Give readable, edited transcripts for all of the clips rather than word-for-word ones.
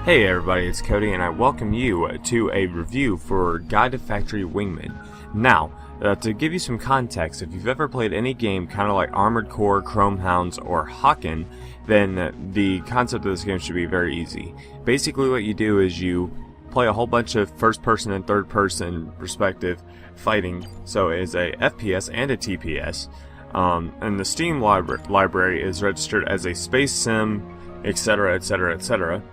Hey everybody, it's Cody and I welcome you to a review for Guide to Factory Wingman. Now, to give you some context, if you've ever played any game kind of like Armored Core, Chrome Hounds, or Haken, then the concept of this game should be very easy. Basically what you do is you play a whole bunch of first-person and third-person perspective fighting, so it's a FPS and a TPS, and the Steam library is registered as a space sim, etc, etc, etc.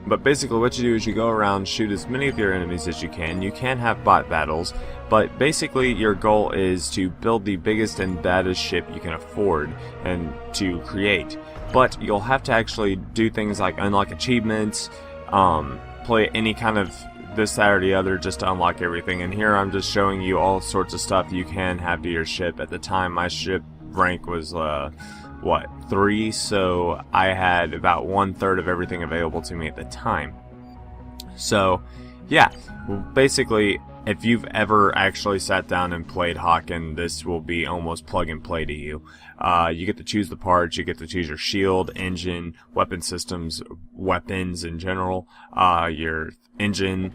But basically what you do is you go around, shoot as many of your enemies as you can. You can have bot battles, but basically your goal is to build the biggest and baddest ship you can afford and to create. But you'll have to actually do things like unlock achievements, play any kind of this, that, or the other just to unlock everything. And here I'm just showing you all sorts of stuff you can have to your ship. At the time my ship rank was 3, so I had about 1/3 of everything available to me at the time. So yeah, basically if you've ever actually sat down and played Haken, this will be almost plug and play to you. You get to choose the parts, you get to choose your shield, engine, weapon systems, weapons in general, your engine,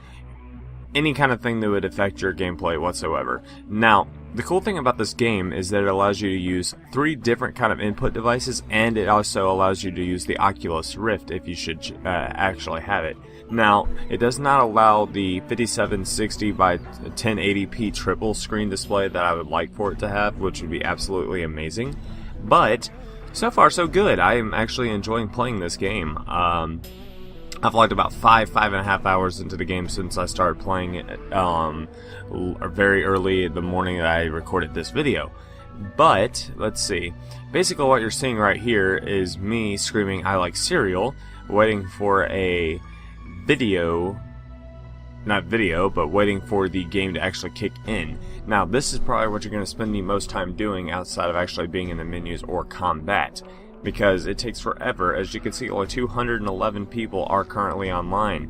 any kind of thing that would affect your gameplay whatsoever. Now, the cool thing about this game is that it allows you to use 3 different kind of input devices, and it also allows you to use the Oculus Rift if you should actually have it. Now, it does not allow the 5760 by 1080p triple screen display that I would like for it to have, which would be absolutely amazing. But so far so good. I am actually enjoying playing this game. I've logged about 5.5 hours into the game since I started playing it very early in the morning that I recorded this video. But, let's see. Basically what you're seeing right here is me screaming I like cereal, waiting for a video, not video, but waiting for the game to actually kick in. Now this is probably what you're going to spend the most time doing outside of actually being in the menus or combat, because it takes forever. As you can see, only 211 people are currently online.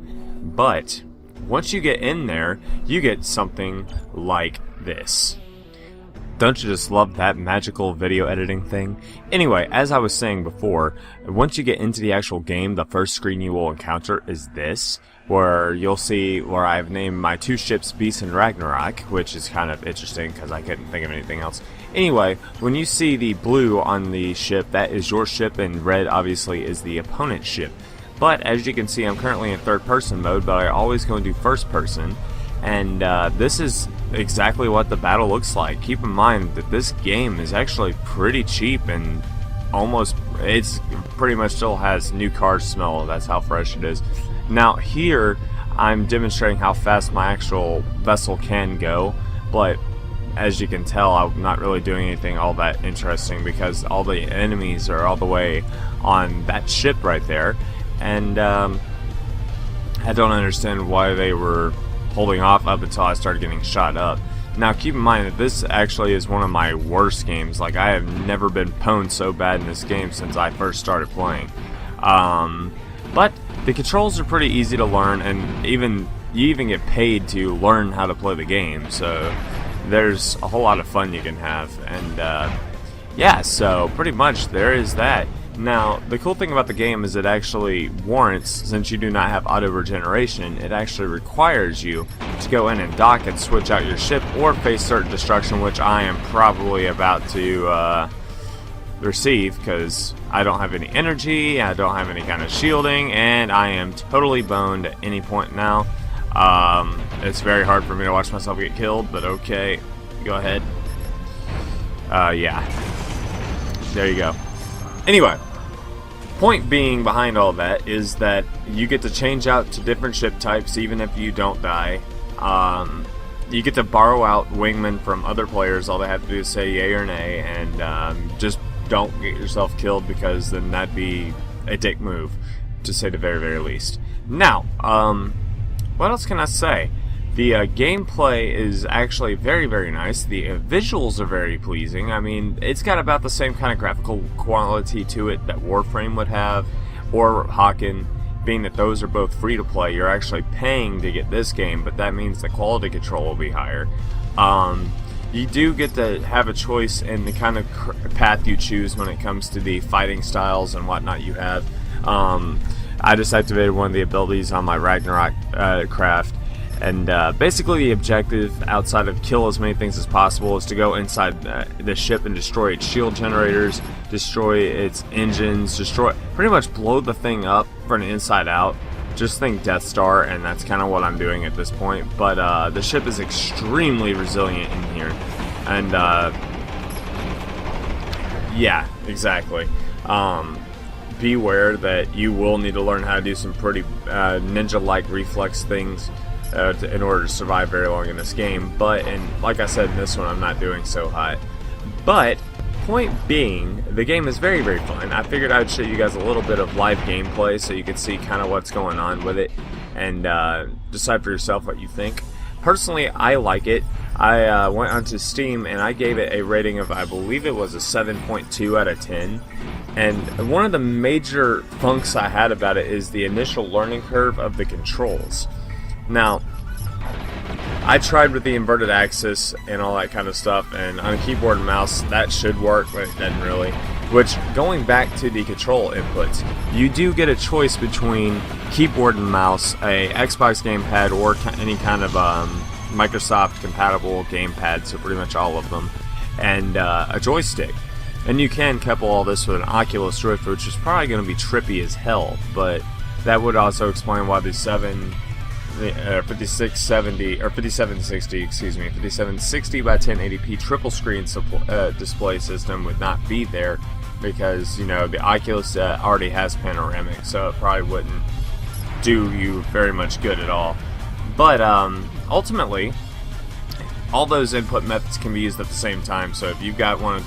But once you get in there, you get something like this. Don't you just love that magical video editing thing? Anyway, as I was saying before, once you get into the actual game, the first screen you will encounter is this, where you'll see where I've named my 2 ships Beast and Ragnarok, which is kind of interesting because I couldn't think of anything else. Anyway, when you see the blue on the ship, that is your ship, and red obviously is the opponent's ship. But as you can see, I'm currently in third-person mode, but I always go into first-person, and this is exactly what the battle looks like. Keep in mind that this game is actually pretty cheap and it's pretty much still has new car smell. That's how fresh it is. Now here I'm demonstrating how fast my actual vessel can go, but as you can tell, I'm not really doing anything all that interesting because all the enemies are all the way on that ship right there, and I don't understand why they were holding off up until I started getting shot up. Now keep in mind that this actually is one of my worst games. Like, I have never been pwned so bad in this game since I first started playing. But the controls are pretty easy to learn, and you even get paid to learn how to play the game, so there's a whole lot of fun you can have. And yeah, so pretty much there is that. Now, the cool thing about the game is it actually warrants, since you do not have auto regeneration, it actually requires you to go in and dock and switch out your ship or face certain destruction, which I am probably about to receive because I don't have any energy, I don't have any kind of shielding, and I am totally boned at any point now. It's very hard for me to watch myself get killed, but okay, go ahead. Yeah, there you go. Anyway, point being behind all that is that you get to change out to different ship types even if you don't die. You get to borrow out wingmen from other players. All they have to do is say yay or nay, and just don't get yourself killed, because then that'd be a dick move, to say the very, very least. Now, what else can I say? The gameplay is actually very, very nice. The visuals are very pleasing. I mean, it's got about the same kind of graphical quality to it that Warframe would have, or Haken, being that those are both free to play. You're actually paying to get this game, but that means the quality control will be higher. You do get to have a choice in the kind of path you choose when it comes to the fighting styles and whatnot you have. I just activated one of the abilities on my Ragnarok craft. And basically the objective, outside of kill as many things as possible, is to go inside the ship and destroy its shield generators, destroy its engines, pretty much blow the thing up from the inside out. Just think Death Star, and that's kind of what I'm doing at this point. But the ship is extremely resilient in here. And yeah, exactly. Beware that you will need to learn how to do some pretty ninja-like reflex things in order to survive very long in this game, and like I said, in this one I'm not doing so hot. But point being, the game is very, very fun. I figured I would show you guys a little bit of live gameplay so you can see kind of what's going on with it and decide for yourself what you think. Personally, I like it. I went onto Steam and I gave it a rating of, I believe it was a 7.2 out of 10. And one of the major funks I had about it is the initial learning curve of the controls. Now, I tried with the inverted axis and all that kind of stuff, and on a keyboard and mouse that should work, but it doesn't really. Which, going back to the control inputs, you do get a choice between keyboard and mouse, a Xbox gamepad, or any kind of Microsoft compatible gamepad, so pretty much all of them, and a joystick. And you can couple all this with an Oculus Rift, which is probably going to be trippy as hell, but that would also explain why the 5670 or 5760, excuse me, 5760 by 1080p triple screen display system would not be there, because you know the Oculus already has panoramic, so it probably wouldn't do you very much good at all. But ultimately, all those input methods can be used at the same time. So if you've got one of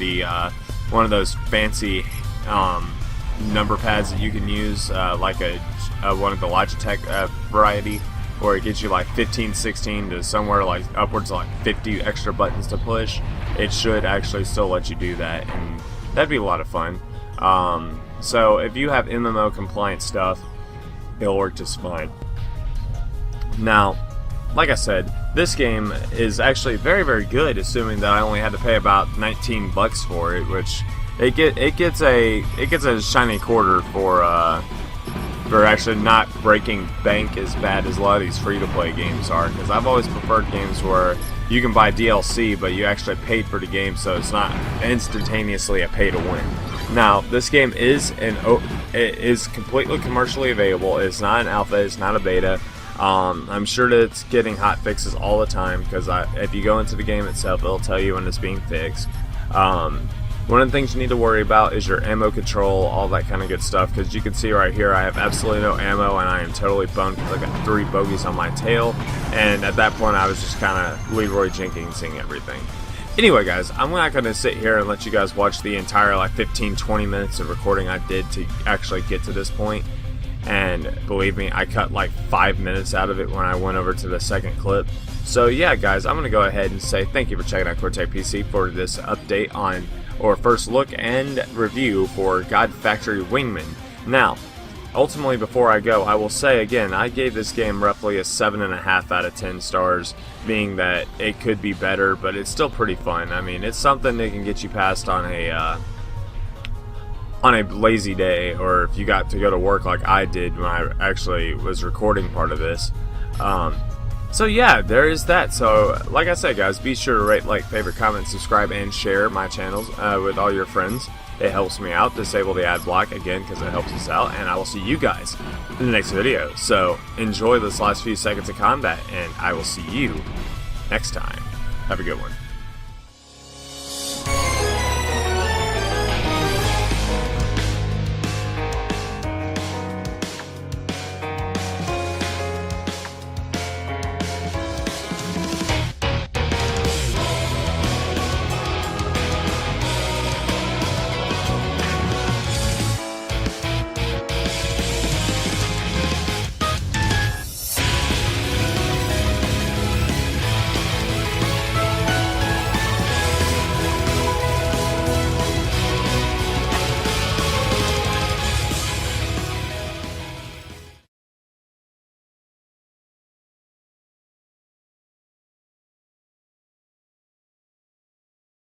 those fancy number pads that you can use, like one of the Logitech variety, where it gives you like 15, 16 to somewhere like upwards of like 50 extra buttons to push, it should actually still let you do that, and that'd be a lot of fun. So if you have MMO compliant stuff, it'll work just fine. Now, like I said, this game is actually very, very good, assuming that I only had to pay about $19 for it, which it gets a shiny quarter for actually not breaking bank as bad as a lot of these free-to-play games are, because I've always preferred games where you can buy DLC, but you actually paid for the game, so it's not instantaneously a pay-to-win. Now, this game is completely commercially available. It's not an alpha, it's not a beta. I'm sure that it's getting hot fixes all the time, because if you go into the game itself, it'll tell you when it's being fixed. One of the things you need to worry about is your ammo control, all that kind of good stuff, because you can see right here I have absolutely no ammo, and I am totally bummed because I got 3 bogeys on my tail, and at that point I was just kind of Leroy Jenkinsing everything. Anyway guys, I'm not going to sit here and let you guys watch the entire like 15-20 minutes of recording I did to actually get to this point. And believe me, I cut like 5 minutes out of it when I went over to the second clip. So yeah guys, I'm going to go ahead and say thank you for checking out Cortec PC for this update on, or first look and review for God Factory Wingman. Now, ultimately before I go, I will say again, I gave this game roughly a 7.5 out of 10 stars, being that it could be better, but it's still pretty fun. I mean, it's something that can get you past on a lazy day, or if you got to go to work like I did when I actually was recording part of this. So yeah, there is that. So like I said guys, be sure to rate, like, favorite, comment, subscribe, and share my channels with all your friends. It helps me out. Disable the ad block again because it helps us out, and I will see you guys in the next video. So enjoy this last few seconds of combat, and I will see you next time. Have a good one.